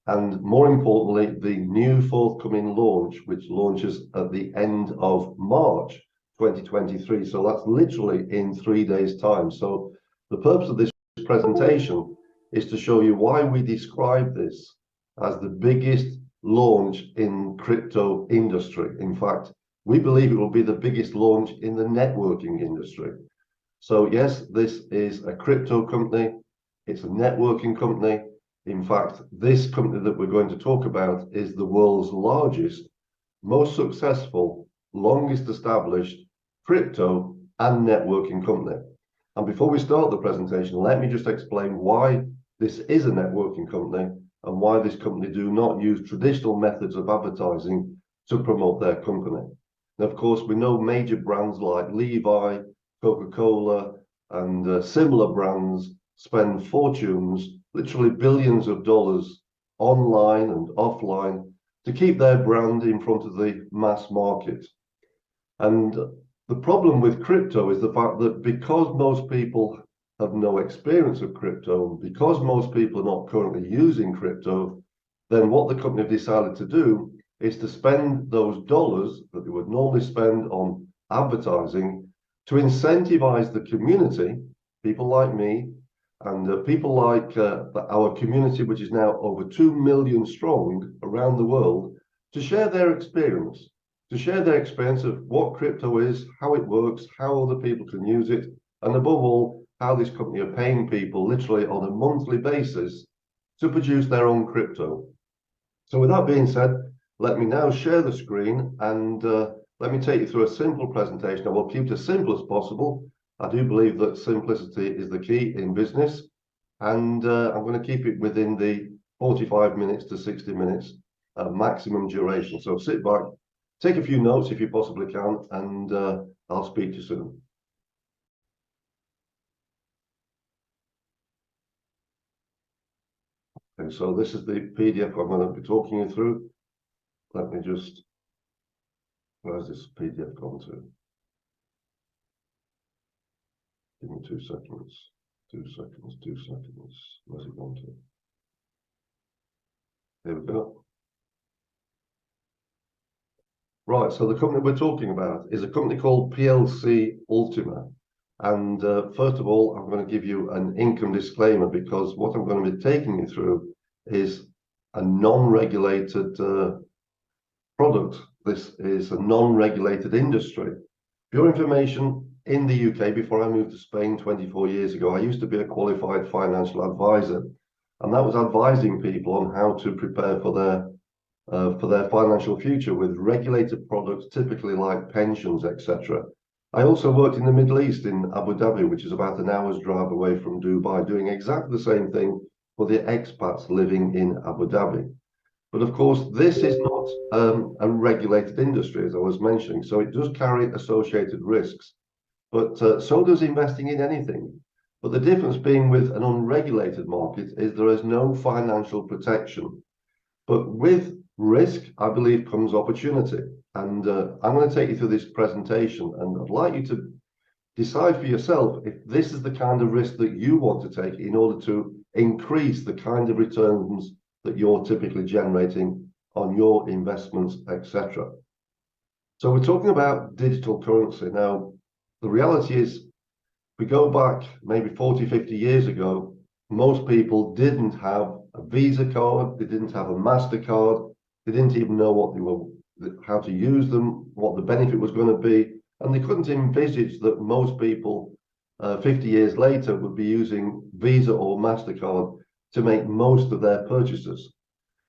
and more importantly, the new forthcoming launch, which launches at the end of March 2023. So that's literally in 3 days' time. So the purpose of this presentation is to show you why we describe this as the biggest launch in crypto industry. In fact, we believe it will be the biggest launch in the networking industry. So yes, this is a crypto company. It's a networking company. In fact, this company that we're going to talk about is the world's largest, most successful, longest established crypto and networking company. And before we start the presentation, let me just explain why this is a networking company and why this company do not use traditional methods of advertising to promote their company. And of course, we know major brands like Levi, Coca-Cola, and similar brands spend fortunes, literally billions of dollars, online and offline to keep their brand in front of the mass market. And the problem with crypto is the fact that because most people have no experience of crypto, because most people are not currently using crypto, then what the company have decided to do is to spend those dollars that they would normally spend on advertising to incentivize the community, people like me, and people like our community, which is now over 2 million strong around the world, to share their experience, of what crypto is, how it works, how other people can use it, and above all, how this company are paying people literally on a monthly basis to produce their own crypto. So with that being said, let me now share the screen and let me take you through a simple presentation. I will keep it as simple as possible. I do believe that simplicity is the key in business, and I'm going to keep it within the 45 minutes to 60 minutes maximum duration. So sit back, take a few notes if you possibly can, and I'll speak to you soon. Okay, so this is the PDF I'm going to be talking you through. Let me just, where's this PDF gone to? Give me 2 seconds, 2 seconds, 2 seconds. Where's it gone to? Here we go. Right, so the company we're talking about is a company called PLC Ultima. And first of all, I'm going to give you an income disclaimer, because what I'm going to be taking you through is a non-regulated product. This is a non-regulated industry. For your information, in the UK, before I moved to Spain 24 years ago, I used to be a qualified financial advisor, and that was advising people on how to prepare for their financial future with regulated products, typically like pensions, etc. I also worked in the Middle East in Abu Dhabi, which is about an hour's drive away from Dubai, doing exactly the same thing for the expats living in Abu Dhabi. But of course, this is not a regulated industry, as I was mentioning, so it does carry associated risks. But so does investing in anything. But the difference being with an unregulated market is there is no financial protection. But with risk, I believe, comes opportunity. And I'm going to take you through this presentation, and I'd like you to decide for yourself if this is the kind of risk that you want to take in order to increase the kind of returns that you're typically generating on your investments, etc. So we're talking about digital currency. Now, the reality is, we go back maybe 40, 50 years ago, most people didn't have a Visa card, they didn't have a MasterCard, they didn't even know what they were, how to use them, what the benefit was going to be, and they couldn't envisage that most people 50 years later would be using Visa or MasterCard to make most of their purchases.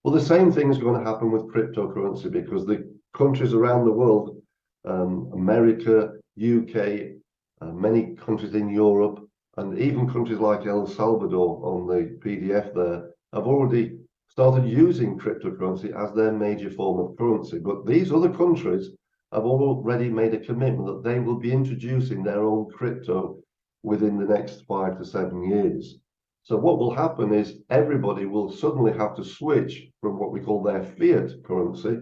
Well, the same thing is going to happen with cryptocurrency, because the countries around the world, America, UK, many countries in Europe, and even countries like El Salvador on the PDF there, have already started using cryptocurrency as their major form of currency. But these other countries have already made a commitment that they will be introducing their own crypto within the next 5 to 7 years. So what will happen is everybody will suddenly have to switch from what we call their fiat currency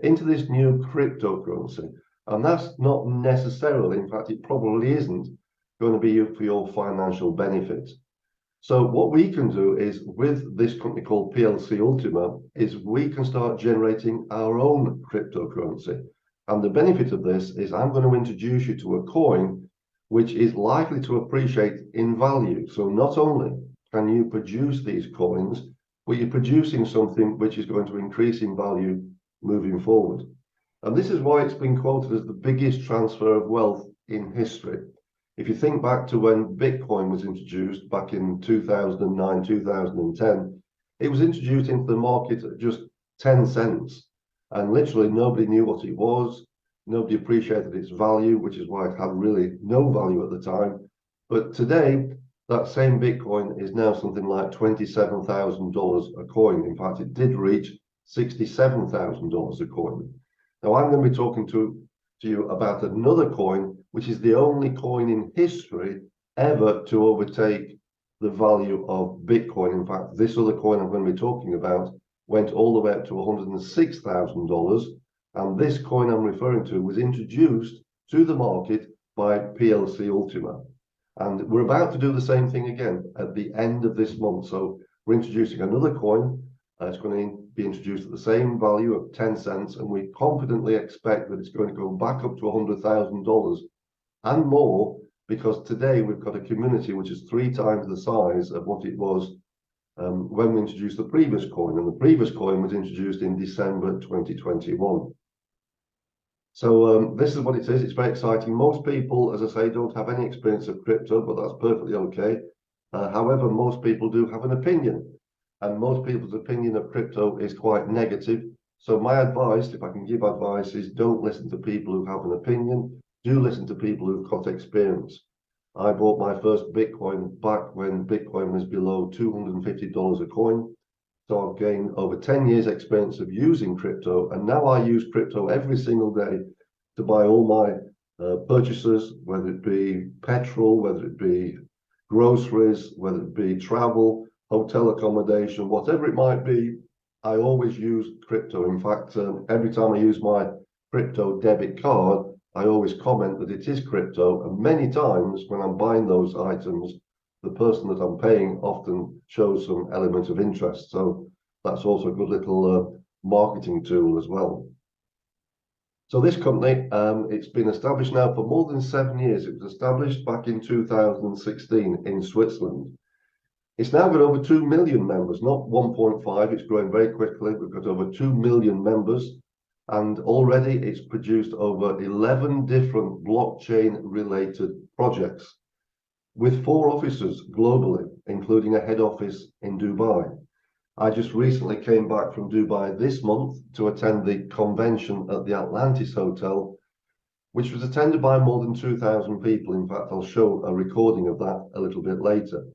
into this new cryptocurrency. And that's not necessarily, in fact, it probably isn't going to be for your financial benefit. So what we can do is, with this company called PLC Ultima, is we can start generating our own cryptocurrency. And the benefit of this is I'm going to introduce you to a coin which is likely to appreciate in value. So not only can you produce these coins, but you're producing something which is going to increase in value moving forward. And this is why it's been quoted as the biggest transfer of wealth in history. If you think back to when Bitcoin was introduced back in 2009, 2010, it was introduced into the market at just 10 cents. And literally nobody knew what it was. Nobody appreciated its value, which is why it had really no value at the time. But today, that same Bitcoin is now something like $27,000 a coin. In fact, it did reach $67,000 a coin. Now, I'm going to be talking to you about another coin, which is the only coin in history ever to overtake the value of Bitcoin. In fact, this other coin I'm going to be talking about went all the way up to $106,000. And this coin I'm referring to was introduced to the market by PLC Ultima. And we're about to do the same thing again at the end of this month. So we're introducing another coin. It's going to be introduced at the same value of 10 cents. And we confidently expect that it's going to go back up to $100,000 and more, because today we've got a community which is 3 times the size of what it was when we introduced the previous coin. And the previous coin was introduced in December 2021. So this is what it is. It's very exciting. Most people, as I say, don't have any experience of crypto, but that's perfectly okay. However, most people do have an opinion, and most people's opinion of crypto is quite negative. So my advice, if I can give advice, is don't listen to people who have an opinion. Do listen to people who've got experience. I bought my first Bitcoin back when Bitcoin was below $250 a coin. So I've gained over 10 years experience of using crypto, and now I use crypto every single day to buy all my purchases, whether it be petrol, whether it be groceries, whether it be travel, hotel accommodation, whatever it might be. I always use crypto. In fact, every time I use my crypto debit card, I always comment that it is crypto, and many times when I'm buying those items, the person that I'm paying often shows some element of interest. So that's also a good little marketing tool as well. So this company, it's been established now for more than 7 years. It was established back in 2016 in Switzerland. It's now got over 2 million members, not 1.5. It's growing very quickly. We've got over 2 million members. And already it's produced over 11 different blockchain-related projects, with 4 offices globally, including a head office in Dubai. I just recently came back from Dubai this month to attend the convention at the Atlantis Hotel, which was attended by more than 2,000 people. In fact, I'll show a recording of that a little bit later.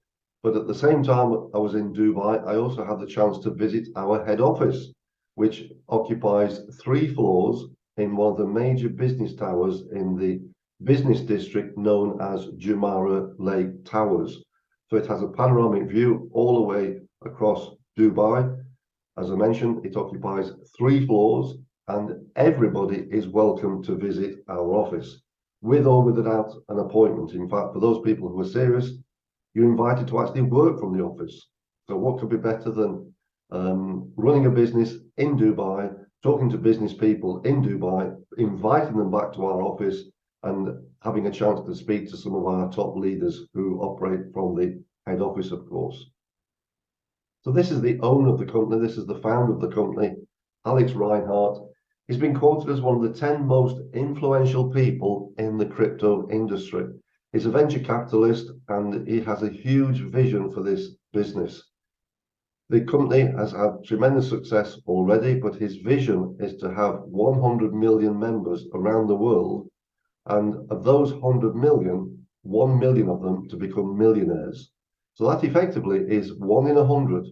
But at the same time I was in Dubai, I also had the chance to visit our head office, which occupies 3 floors in one of the major business towers in the business district known as Jumeirah Lake Towers. So it has a panoramic view all the way across Dubai. As I mentioned, it occupies 3 floors, and everybody is welcome to visit our office, with or without an appointment. In fact, for those people who are serious, you're invited to actually work from the office. So what could be better than running a business in Dubai, talking to business people in Dubai, inviting them back to our office, and having a chance to speak to some of our top leaders who operate from the head office, of course. So this is the owner of the company. This is the founder of the company, Alex Reinhardt. He's been quoted as one of the 10 most influential people in the crypto industry. He's a venture capitalist, and he has a huge vision for this business. The company has had tremendous success already, but his vision is to have 100 million members around the world. And of those 100 million, 1 million of them to become millionaires. So that effectively is 1 in 100.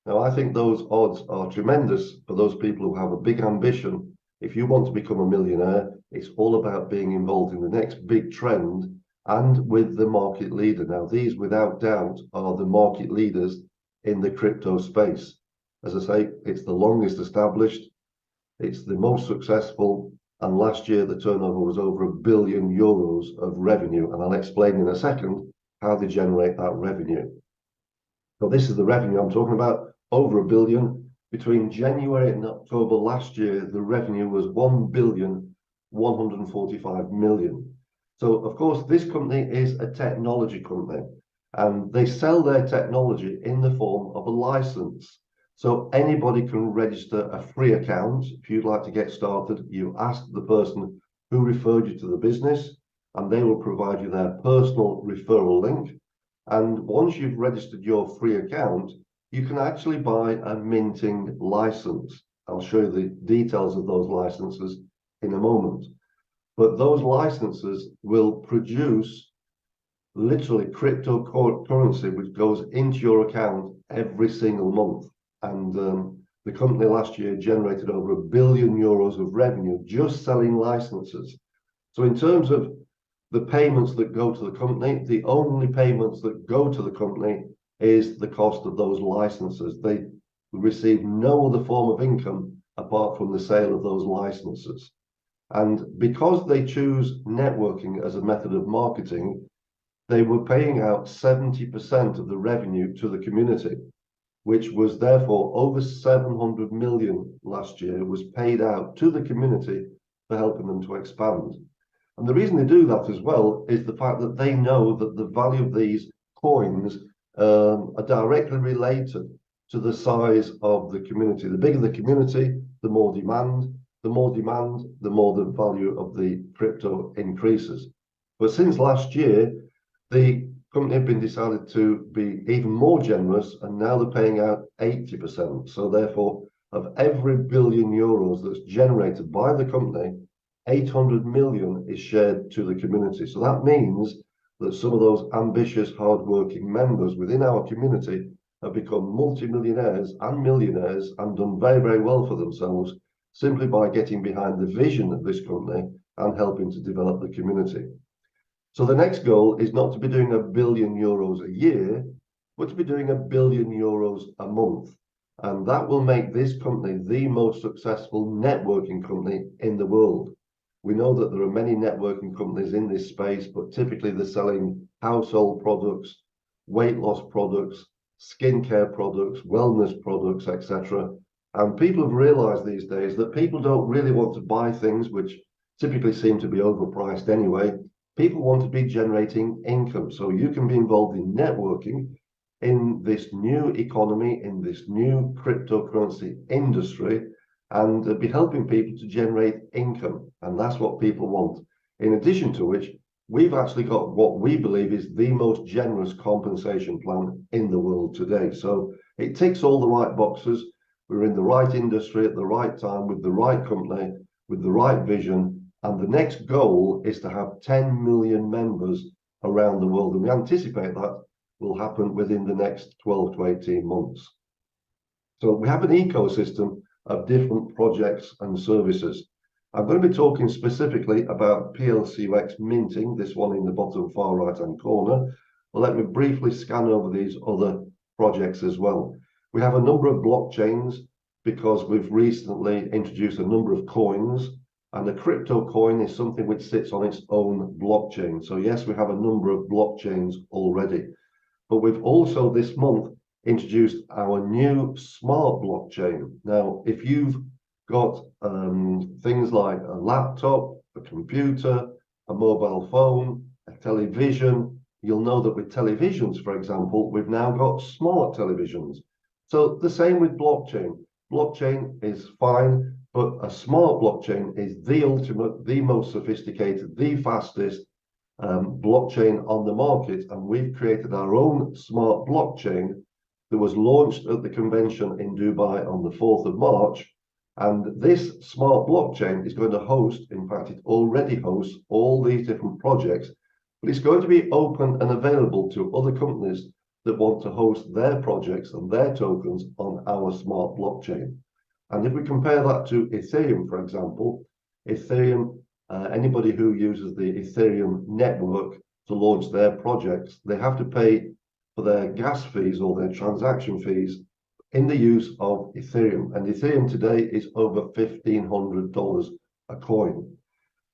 Now, I think those odds are tremendous for those people who have a big ambition. If you want to become a millionaire, it's all about being involved in the next big trend and with the market leader. Now, these, without doubt, are the market leaders in the crypto space. As I say, it's the longest established, it's the most successful, and last year the turnover was over €1 billion of revenue, and I'll explain in a second how they generate that revenue. So this is the revenue I'm talking about, over $1 billion. Between January and October last year, the revenue was $1,145,000,000. So of course, this company is a technology company, and they sell their technology in the form of a license. So anybody can register a free account. If you'd like to get started, you ask the person who referred you to the business, and they will provide you their personal referral link. And once you've registered your free account, you can actually buy a minting license. I'll show you the details of those licenses in a moment. But those licenses will produce literally cryptocurrency, which goes into your account every single month. And the company last year generated over €1 billion of revenue just selling licenses. So in terms of the payments that go to the company, the only payments that go to the company is the cost of those licenses. They receive no other form of income apart from the sale of those licenses. And because they choose networking as a method of marketing, they were paying out 70% of the revenue to the community, which was therefore over 700 million last year was paid out to the community for helping them to expand. And the reason they do that as well is the fact that they know that the value of these coins are directly related to the size of the community. The bigger the community, the more demand. The more demand, the more the value of the crypto increases. But since last year, the company have been decided to be even more generous, and now they're paying out 80%. So therefore, of every €1 billion that's generated by the company, 800 million is shared to the community. So that means that some of those ambitious, hardworking members within our community have become multimillionaires and millionaires and done very, very well for themselves simply by getting behind the vision of this company and helping to develop the community. So the next goal is not to be doing €1 billion a year, but to be doing €1 billion a month. And that will make this company the most successful networking company in the world. We know that there are many networking companies in this space, but typically they're selling household products, weight loss products, skincare products, wellness products, etc. And people have realized these days that people don't really want to buy things which typically seem to be overpriced anyway. People want to be generating income. So you can be involved in networking in this new economy, in this new cryptocurrency industry, and be helping people to generate income. And that's what people want. In addition to which, we've actually got what we believe is the most generous compensation plan in the world today. So it ticks all the right boxes. We're in the right industry at the right time with the right company, with the right vision. And the next goal is to have 10 million members around the world. And we anticipate that will happen within the next 12 to 18 months. So we have an ecosystem of different projects and services. I'm going to be talking specifically about plcu minting, this one in the bottom far right-hand corner. But let me briefly scan over these other projects as well. We have a number of blockchains because we've recently introduced a number of coins, and a crypto coin is something which sits on its own blockchain. So yes, we have a number of blockchains already, but we've also this month introduced our new smart blockchain. Now, if you've got things like a laptop, a computer, a mobile phone, a television, you'll know that with televisions, for example, we've now got smart televisions. So the same with blockchain. Blockchain is fine, but a smart blockchain is the ultimate, the most sophisticated, the fastest blockchain on the market. And we've created our own smart blockchain that was launched at the convention in Dubai on the 4th of March. And this smart blockchain is going to host, in fact, it already hosts all these different projects, but it's going to be open and available to other companies that want to host their projects and their tokens on our smart blockchain. And if we compare that to Ethereum, for example, Ethereum, anybody who uses the Ethereum network to launch their projects, they have to pay for their gas fees or their transaction fees in the use of Ethereum. And Ethereum today is over $1,500 a coin.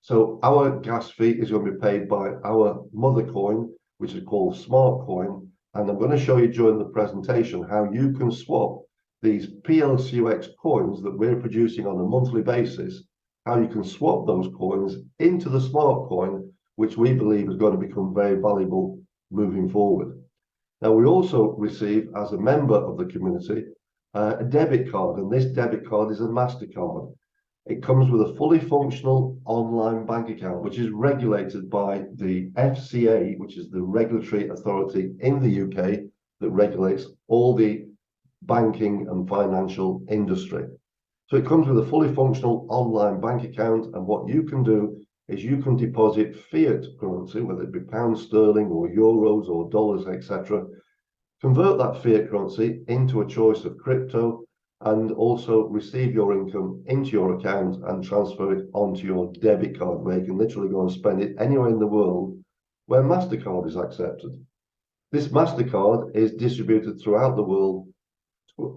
So our gas fee is going to be paid by our mother coin, which is called Smart Coin. And I'm going to show you during the presentation how you can swap these PLCUX coins that we're producing on a monthly basis, how you can swap those coins into the smart coin, which we believe is going to become very valuable moving forward. Now, we also receive, as a member of the community, a debit card, and this debit card is a MasterCard. It comes with a fully functional online bank account, which is regulated by the FCA, which is the regulatory authority in the UK that regulates all the banking and financial industry. So it comes with a fully functional online bank account, and what you can do is you can deposit fiat currency, whether it be pounds sterling or euros or dollars, etc., convert that fiat currency into a choice of crypto, and also receive your income into your account and transfer it onto your debit card, where you can literally go and spend it anywhere in the world where MasterCard is accepted. This MasterCard is distributed throughout the world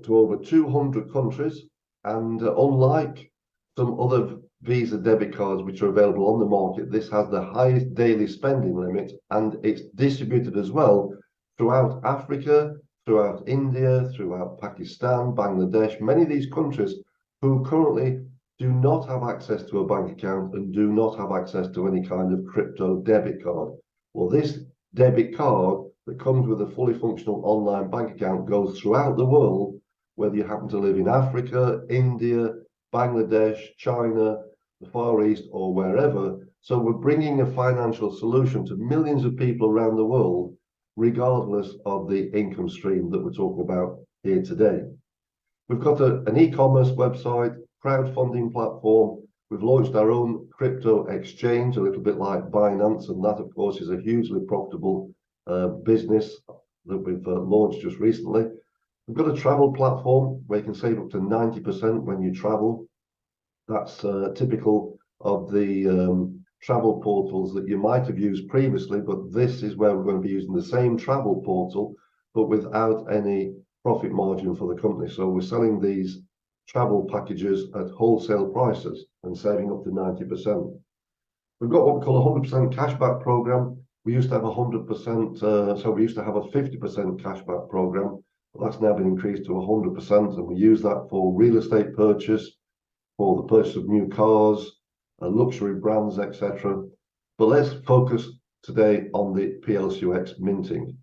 to over 200 countries, and unlike some other Visa debit cards which are available on the market, this has the highest daily spending limit, and it's distributed as well throughout Africa, throughout India, throughout Pakistan, Bangladesh, many of these countries who currently do not have access to a bank account and do not have access to any kind of crypto debit card. Well, this debit card that comes with a fully functional online bank account goes throughout the world, whether you happen to live in Africa, India, Bangladesh, China, the Far East, or wherever. So we're bringing a financial solution to millions of people around the world, regardless of the income stream that we're talking about here today. We've got an e-commerce website, crowdfunding platform. We've launched our own crypto exchange, a little bit like Binance, and that, of course, is a hugely profitable business that we've launched just recently. We've got a travel platform where you can save up to 90% when you travel. That's typical of the travel portals that you might have used previously, but this is where we're going to be using the same travel portal, but without any profit margin for the company. So we're selling these travel packages at wholesale prices and saving up to 90%. We've got what we call a 100% cashback program. We used to have 100%, so we used to have a 50% cashback program, but that's now been increased to 100%, and we use that for real estate purchase, for the purchase of new cars, luxury brands, etc. But let's focus today on the PLCUX minting.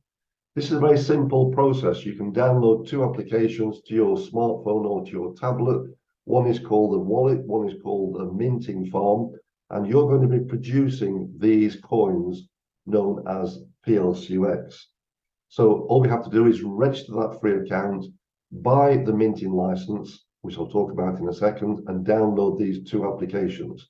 This is a very simple process. You can download two applications to your smartphone or to your tablet. One is called the wallet, one is called a minting farm, and you're going to be producing these coins known as PLCUX. So all we have to do is register that free account, buy the minting license, which I'll talk about in a second, and download these two applications.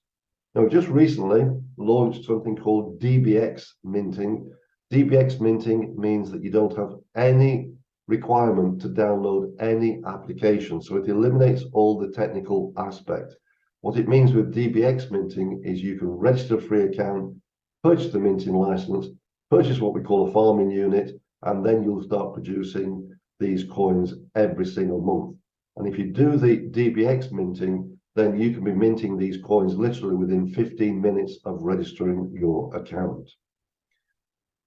Now, just recently launched something called DBX minting. DBX minting means that you don't have any requirement to download any application, so it eliminates all the technical aspect. What it means with DBX minting is you can register a free account, purchase the minting license, purchase what we call a farming unit, and then you'll start producing these coins every single month. And if you do the DBX minting, then you can be minting these coins literally within 15 minutes of registering your account.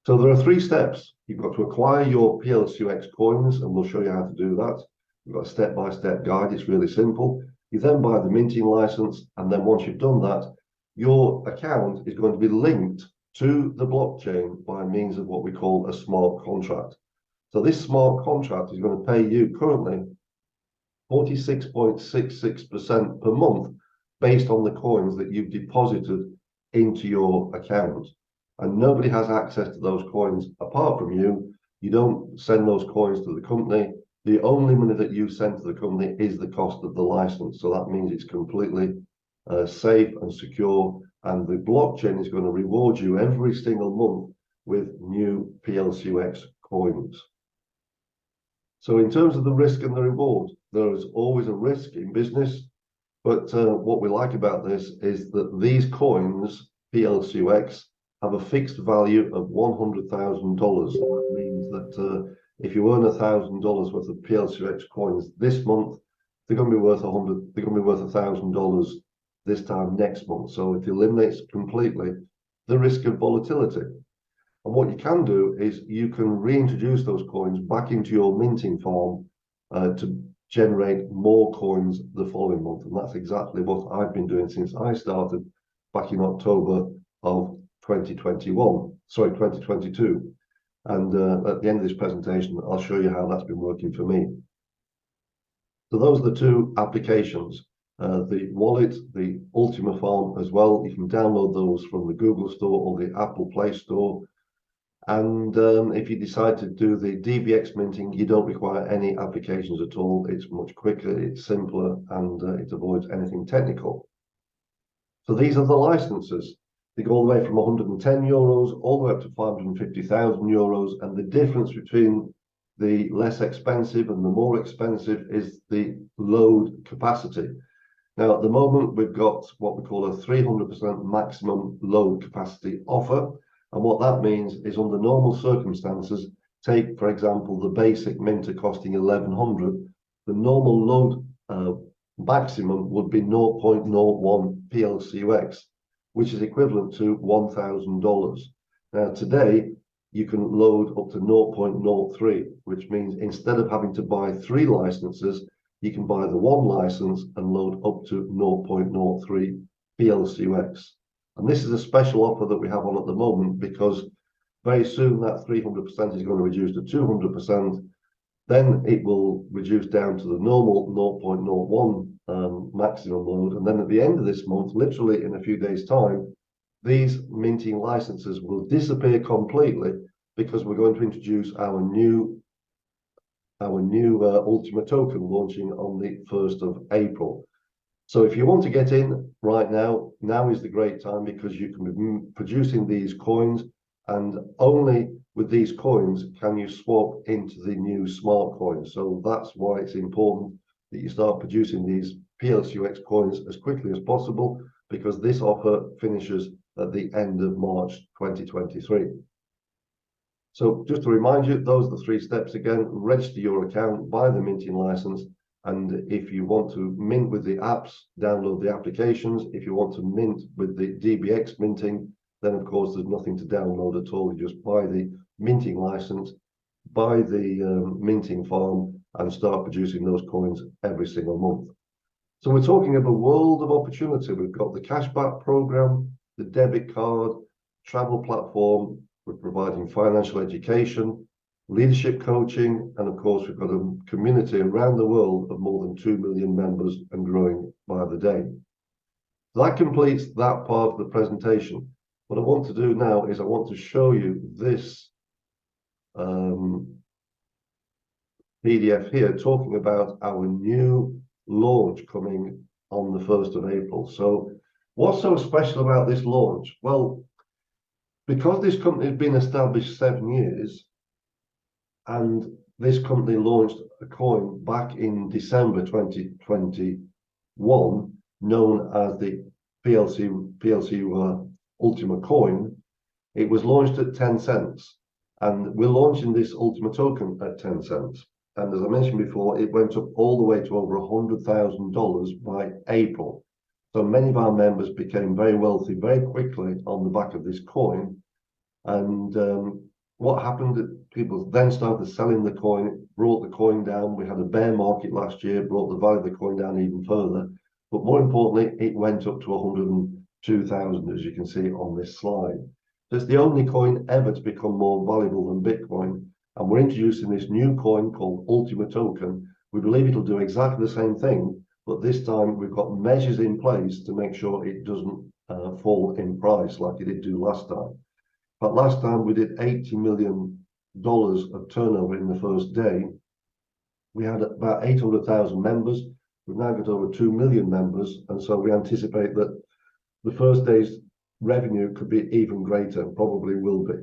So there are three steps. You've got to acquire your PLCUX coins, and we'll show you how to do that. We've got a step-by-step guide. It's really simple. You then buy the minting license, and then once you've done that, your account is going to be linked to the blockchain by means of what we call a smart contract. So this smart contract is going to pay you currently 46.66% per month based on the coins that you've deposited into your account. And nobody has access to those coins apart from you. You don't send those coins to the company. The only money that you send to the company is the cost of the license. So that means it's completely safe and secure. And the blockchain is going to reward you every single month with new PLCUX coins. So in terms of the risk and the reward, there is always a risk in business. But what we like about this is that these coins, PLCUX, have a fixed value of $100,000. That means that if you earn $1,000 worth of PLCUX coins this month, they're going to be worth $1,000 this time next month. So it eliminates completely the risk of volatility. And what you can do is you can reintroduce those coins back into your minting farm to generate more coins the following month. And that's exactly what I've been doing since I started back in October of 2022. And at the end of this presentation, I'll show you how that's been working for me. So those are the two applications, the wallet, the Ultima farm as well. You can download those from the Google Store or the Apple Play Store. And if you decide to do the DBX minting, you don't require any applications at all. It's much quicker, it's simpler, and it avoids anything technical. So these are the licenses. They go all the way from 110 euros all the way up to 550,000 euros. And the difference between the less expensive and the more expensive is the load capacity. Now, at the moment, we've got what we call a 300% maximum load capacity offer. And what that means is under normal circumstances, take, for example, the basic minter costing 1,100, the normal load maximum would be 0.01 plcu-X, which is equivalent to $1,000. Now, today, you can load up to 0.03, which means instead of having to buy 3 licenses, you can buy the 1 license and load up to 0.03 plcu-X. And this is a special offer that we have on at the moment, because very soon that 300% is going to reduce to 200%. Then it will reduce down to the normal 0.01 maximum load. And then at the end of this month, literally in a few days' time, these minting licenses will disappear completely, because we're going to introduce our new Ultima token launching on the 1st of April. So if you want to get in right now, now is the great time, because you can be producing these coins, and only with these coins can you swap into the new smart coins. So that's why it's important that you start producing these plcu-X coins as quickly as possible, because this offer finishes at the end of March 2023. So just to remind you, those are the 3 steps again: register your account, buy the minting license, and if you want to mint with the apps, download the applications. If you want to mint with the DBX minting, then of course there's nothing to download at all. You just buy the minting license, buy the minting farm, and start producing those coins every single month. So we're talking of a world of opportunity. We've got the cashback program, the debit card, travel platform. We're providing financial education, leadership coaching, and of course we've got a community around the world of more than 2 million members and growing by the day. So that completes that part of the presentation. What I want to do now is I want to show you this PDF here, talking about our new launch coming on the 1st of April. So what's so special about this launch? Well, because this company has been established 7 years, and this company launched a coin back in December 2021, known as the plcu Ultima coin. It was launched at 10 cents, and we're launching this Ultima token at 10 cents. And as I mentioned before, it went up all the way to over $100,000 by April. So many of our members became very wealthy very quickly on the back of this coin. And what happened, people then started selling the coin. It brought the coin down. We had a bear market last year, brought the value of the coin down even further. But more importantly, it went up to 102,000, as you can see on this slide. So it's the only coin ever to become more valuable than Bitcoin. And we're introducing this new coin called Ultima token. We believe it'll do exactly the same thing, but this time we've got measures in place to make sure it doesn't fall in price like it did do last time. But last time we did $80 million of turnover in the first day. We had about 800,000 members. We've now got over 2 million members. And so we anticipate that the first day's revenue could be even greater, probably will be.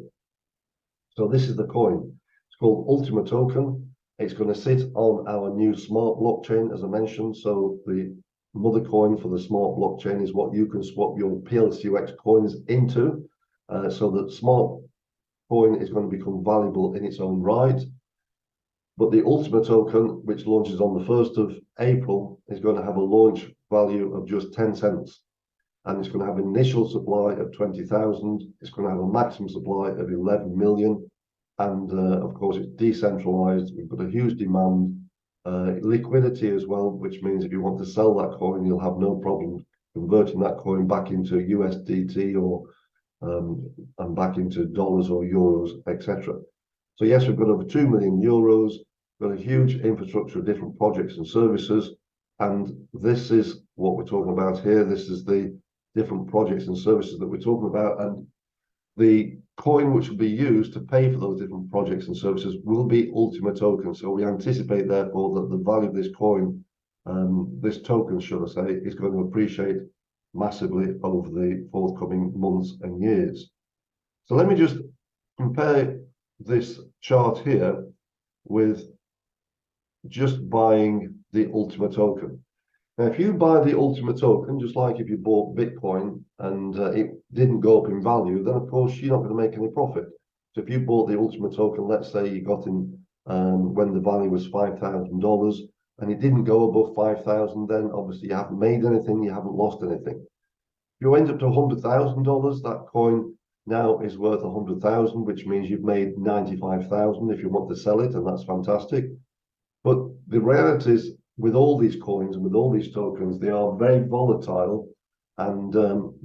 So this is the coin. It's called Ultima token. It's going to sit on our new smart blockchain, as I mentioned. So the mother coin for the smart blockchain is what you can swap your plcu-X coins into. So that smart coin is going to become valuable in its own right. But the Ultima token, which launches on the 1st of April, is going to have a launch value of just 10 cents. and it's going to have an initial supply of 20,000. It's going to have a maximum supply of 11 million. And of course, it's decentralized. We've got a huge demand, liquidity as well, which means if you want to sell that coin, you'll have no problem converting that coin back into USDT or and back into dollars or euros, etc. So yes, we've got over 2 million euros, got a huge infrastructure of different projects and services. And this is what we're talking about here. This is the different projects and services that we're talking about. And the coin which will be used to pay for those different projects and services will be Ultima token. So we anticipate, therefore, that the value of this coin, this token, should I say, is going to appreciate massively over the forthcoming months and years. So let me just compare this chart here with just buying the Ultima token. Now, if you buy the Ultima token, just like if you bought Bitcoin and it didn't go up in value, then of course you're not going to make any profit. So if you bought the Ultima token, let's say you got in when the value was $5,000 and it didn't go above 5,000, then obviously you haven't made anything, you haven't lost anything. If you end up to $100,000, that coin now is worth 100,000, which means you've made 95,000 if you want to sell it, and that's fantastic. But the reality is, with all these coins and with all these tokens, they are very volatile, and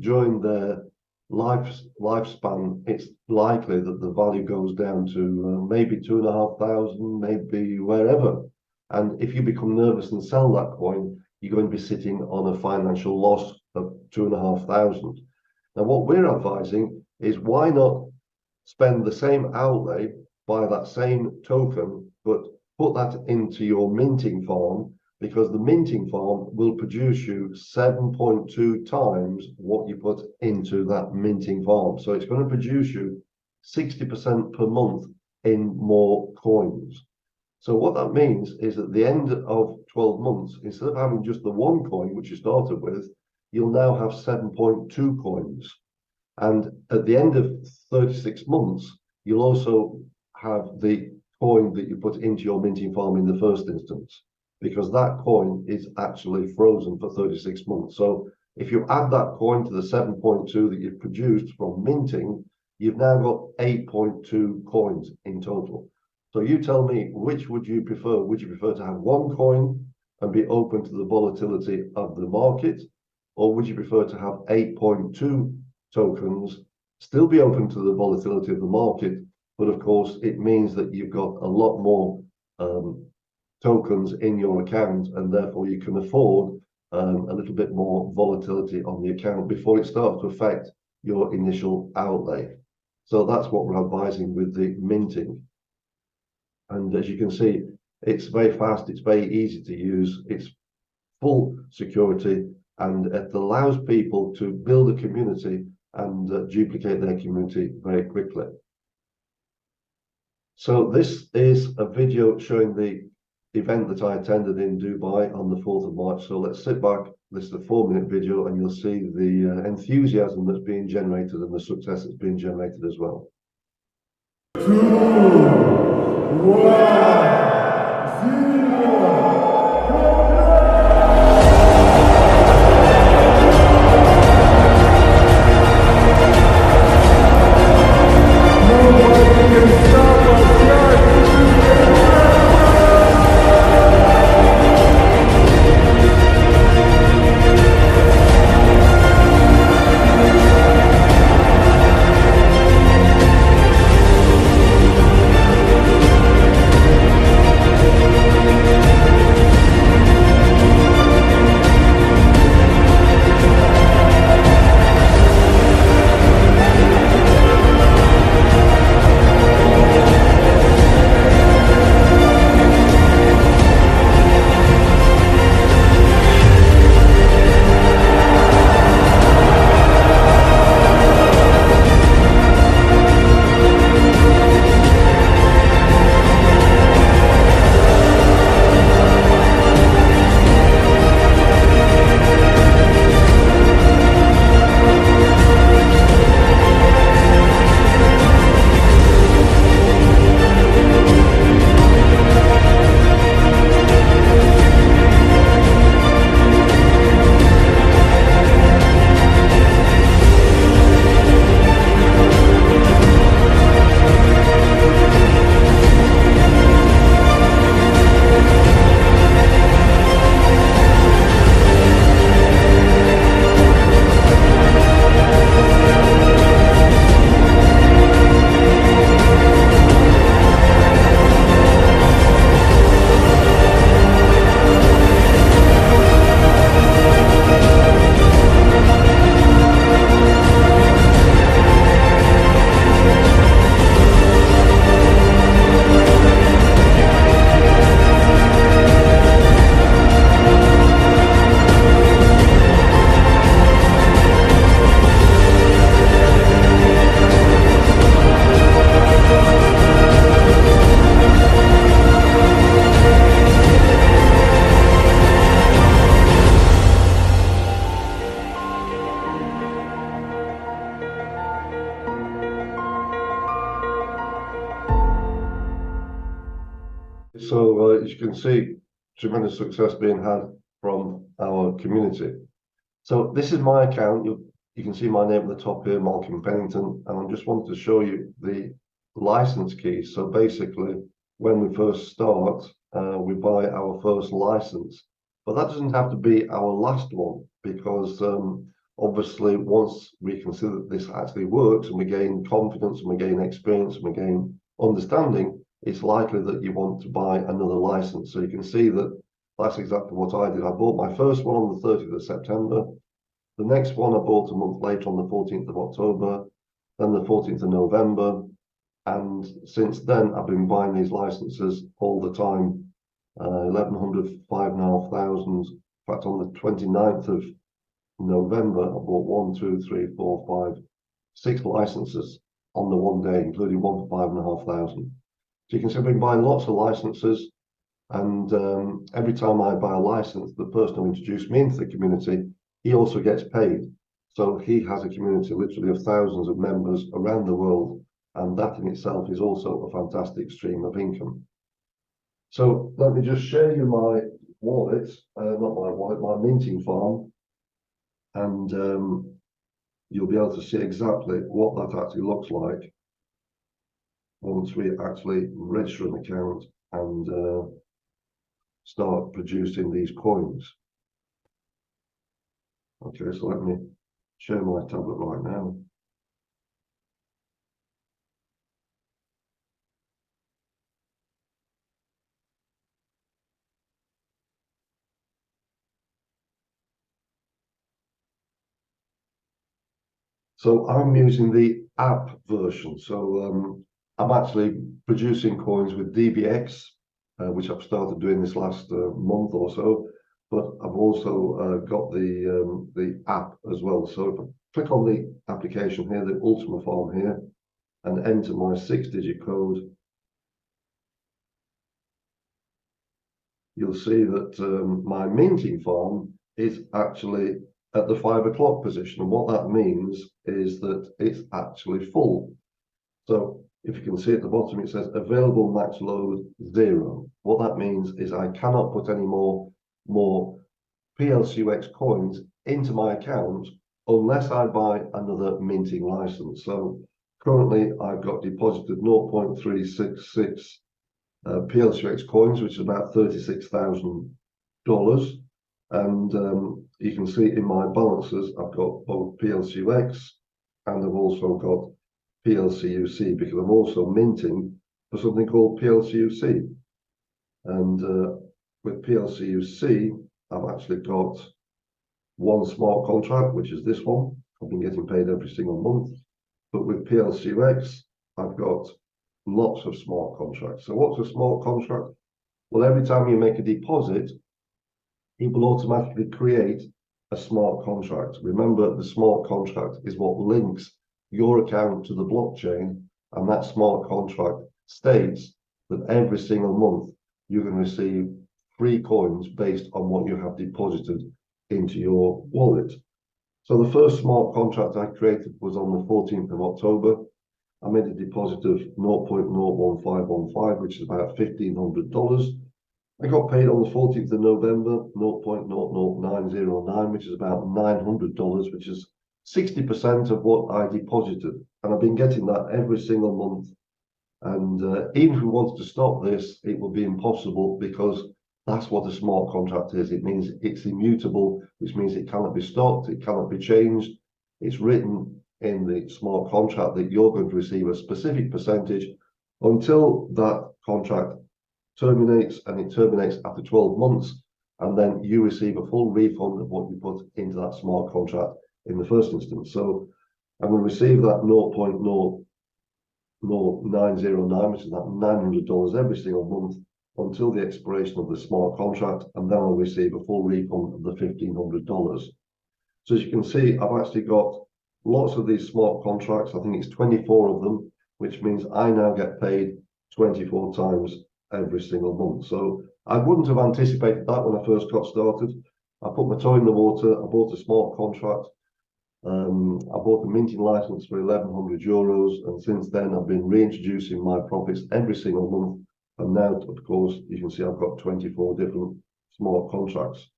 during their lifespan, it's likely that the value goes down to maybe 2,500, maybe wherever. And if you become nervous and sell that coin, you're going to be sitting on a financial loss of 2,500. Now, what we're advising is, why not spend the same outlay, buy that same token, but put that into your minting farm, because the minting farm will produce you 7.2 times what you put into that minting farm. So it's going to produce you 60% per month in more coins. So what that means is, at the end of 12 months, instead of having just the one coin which you started with, you'll now have 7.2 coins. And at the end of 36 months, you'll also have the coin that you put into your minting farm in the first instance, because that coin is actually frozen for 36 months. So if you add that coin to the 7.2 that you've produced from minting, you've now got 8.2 coins in total. So you tell me, which would you prefer? Would you prefer to have one coin and be open to the volatility of the market? Or would you prefer to have 8.2 tokens, still be open to the volatility of the market, but of course it means that you've got a lot more tokens in your account, and therefore you can afford a little bit more volatility on the account before it starts to affect your initial outlay. So that's what we're advising with the minting. And as you can see, it's very fast, it's very easy to use, it's full security, and it allows people to build a community and duplicate their community very quickly. So this is a video showing the event that I attended in Dubai on the 4th of March. So let's sit back. This is a 4-minute video, and you'll see the enthusiasm that's being generated and the success that's being generated as well. 2, 1, 0. you can see, tremendous success being had from our community. So this is my account. You can see my name at the top here, Malcolm Pennington, and I just wanted to show you the license keys. So basically, when we first start, we buy our first license, but that doesn't have to be our last one, because obviously once we consider that this actually works and we gain confidence and we gain experience and we gain understanding, it's likely that you want to buy another license. So you can see that that's exactly what I did. I bought my first one on the 30th of September. The next one I bought a month later on the 14th of October, then the 14th of November. And since then, I've been buying these licenses all the time. 1,100, 5,500. In fact, on the 29th of November, I bought 1, 2, 3, 4, 5, 6 licenses on the one day, including one for 5,500. So you can see I've been buying lots of licenses, and every time I buy a license, the person who introduced me into the community, he also gets paid. So he has a community literally of thousands of members around the world, and that in itself is also a fantastic stream of income. So let me just show you my wallet, not my wallet, my minting farm, and you'll be able to see exactly what that actually looks like once we actually register an account and start producing these coins. Okay, so let me share my tablet right now. So I'm using the app version. So I'm actually producing coins with DBX, which I've started doing this last month or so. But I've also got the app as well. So if I click on the application here, the Ultima farm here, and enter my 6-digit code, you'll see that my minting farm is actually at the 5 o'clock position. And what that means is that it's actually full. So if you can see at the bottom, it says available max load 0. What that means is I cannot put any more plcu coins into my account unless I buy another minting license. So currently I've got deposited 0.366 plcu coins, which is about $36,000. And you can see in my balances, I've got both plcu and I've also got plcuc, because I'm also minting for something called plcuc. And with plcuc, I've actually got one smart contract, which is this one. I've been getting paid every single month. But with plcu, I've got lots of smart contracts. So what's a smart contract? Well, every time you make a deposit, it will automatically create a smart contract. Remember, the smart contract is what links your account to the blockchain, and that smart contract states that every single month you're going to receive free coins based on what you have deposited into your wallet. So the first smart contract I created was on the 14th of October. I made a deposit of 0.01515, which is about $1,500. I got paid on the 14th of November, 0.00909, which is about $900, which is 60% of what I deposited. And I've been getting that every single month. And even if we wanted to stop this, it would be impossible, because that's what a smart contract is. It means it's immutable, which means it cannot be stopped, it cannot be changed. It's written in the smart contract that you're going to receive a specific percentage until that contract terminates, and it terminates after 12 months, and then you receive a full refund of what you put into that smart contract in the first instance. So I'm going to receive that 0.00909, which is that $900 every single month until the expiration of the smart contract, and then I'll receive a full refund of the $1,500. So as you can see, I've actually got lots of these smart contracts. I think it's 24 of them, which means I now get paid 24 times every single month. So I wouldn't have anticipated that when I first got started. I put my toe in the water. I bought a smart contract. I bought a minting license for €1,100, and since then I've been reintroducing my profits every single month And now, of course, you can see I've got 24 different smart contracts.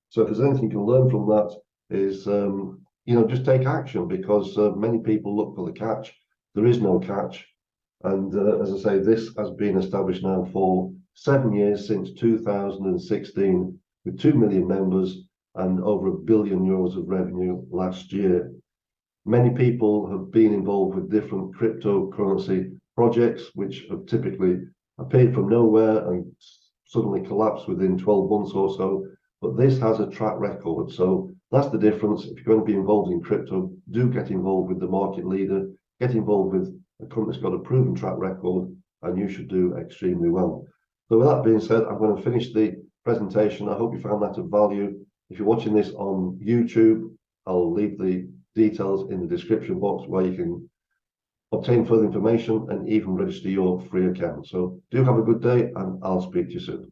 So if there's anything you can learn from that is, just take action, because many people look for the catch. There is no catch. And as I say, this has been established now for 7 years, since 2016, with 2 million members and over €1 billion of revenue last year. Many people have been involved with different cryptocurrency projects, which have typically appeared from nowhere and suddenly collapsed within 12 months or so. But this has a track record. So that's the difference. If you're going to be involved in crypto, do get involved with the market leader, get involved with a company that's got a proven track record, and you should do extremely well. So with that being said, I'm going to finish the presentation. I hope you found that of value. If you're watching this on YouTube, I'll leave the details in the description box where you can obtain further information and even register your free account. So do have a good day, and I'll speak to you soon.